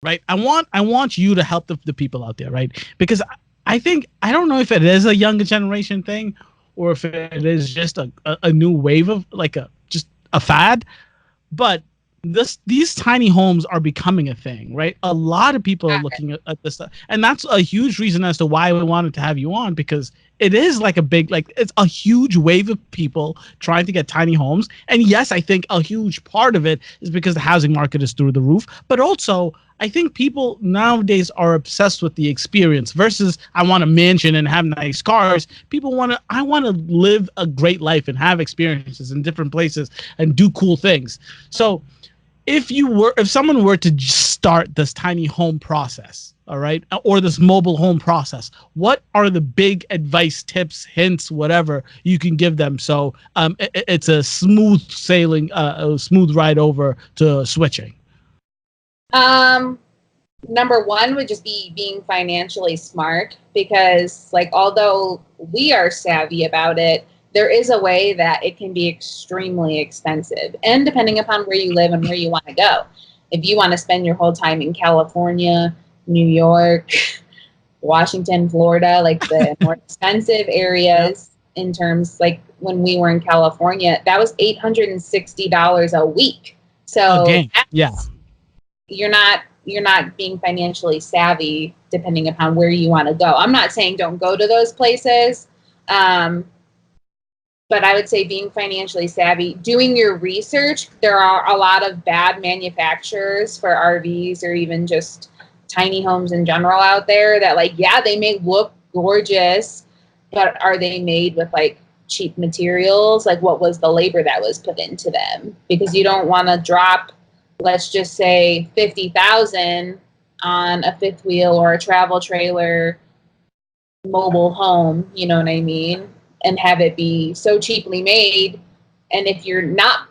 right? I want you to help the people out there, right? Because I think I don't know if it is a younger generation thing or if it is just a new wave of like a just a fad, but these tiny homes are becoming a thing, right? A lot of people are looking at this stuff, and that's a huge reason as to why we wanted to have you on, because it is like a big, like it's a huge wave of people trying to get tiny homes. And yes, I think a huge part of it is because the housing market is through the roof, but also I think people nowadays are obsessed with the experience versus I want a mansion and have nice cars. People I want to live a great life and have experiences in different places and do cool things. So if someone were to start this tiny home process, all right, or this mobile home process, what are the big advice, tips, hints, whatever you can give them so it's a smooth sailing, a smooth ride over to switching? Number one would just be being financially smart, because like although we are savvy about it, there is a way that it can be extremely expensive, and depending upon where you live and where you want to go. If you want to spend your whole time in California, New York, Washington, Florida, like the more expensive areas, in terms like when we were in California, that was $860 a week. So yeah, you're not being financially savvy depending upon where you want to go. I'm not saying don't go to those places. But I would say being financially savvy, doing your research. There are a lot of bad manufacturers for RVs or even just tiny homes in general out there that, like, yeah, they may look gorgeous, but are they made with like cheap materials? Like, what was the labor that was put into them? Because you don't want to drop, let's just say, $50,000 on a fifth wheel or a travel trailer mobile home, you know what I mean? And have it be so cheaply made. And if you're not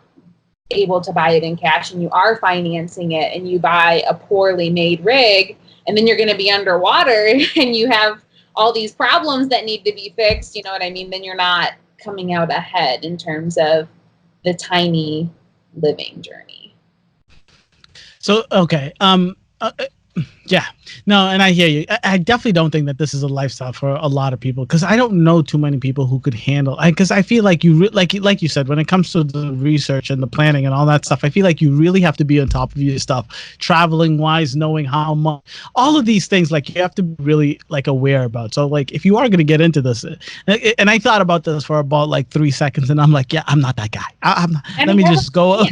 able to buy it in cash and you are financing it and you buy a poorly made rig, and then you're going to be underwater and you have all these problems that need to be fixed, you know what I mean? Then you're not coming out ahead in terms of the tiny living journey. So, okay. Yeah, no, and I hear you. I definitely don't think that this is a lifestyle for a lot of people, because I don't know too many people who could handle. Because I feel like like you said, when it comes to the research and the planning and all that stuff, I feel like you really have to be on top of your stuff, traveling wise, knowing how much, all of these things. Like you have to be really like aware about. So like if you are going to get into this, and I thought about this for about like 3 seconds, and I'm like, yeah, I'm not that guy. I'm not, let me just go.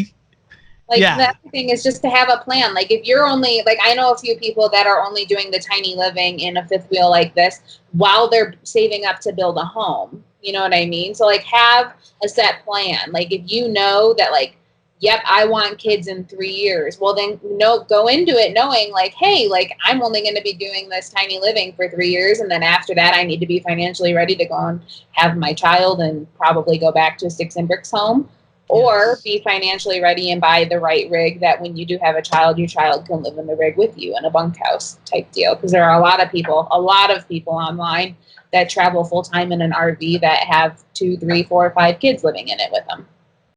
Like, the thing is just to have a plan. Like, if you're only, like, I know a few people that are only doing the tiny living in a fifth wheel like this while they're saving up to build a home. You know what I mean? So, like, have a set plan. Like, if you know that, like, yep, I want kids in 3 years, well, then go into it knowing, like, hey, like, I'm only going to be doing this tiny living for 3 years. And then after that, I need to be financially ready to go and have my child and probably go back to a sticks and bricks home. Or be financially ready and buy the right rig that when you do have a child, your child can live in the rig with you in a bunkhouse type deal. Because there are a lot of people online that travel full time in an RV that have 2, 3, 4, 5 kids living in it with them.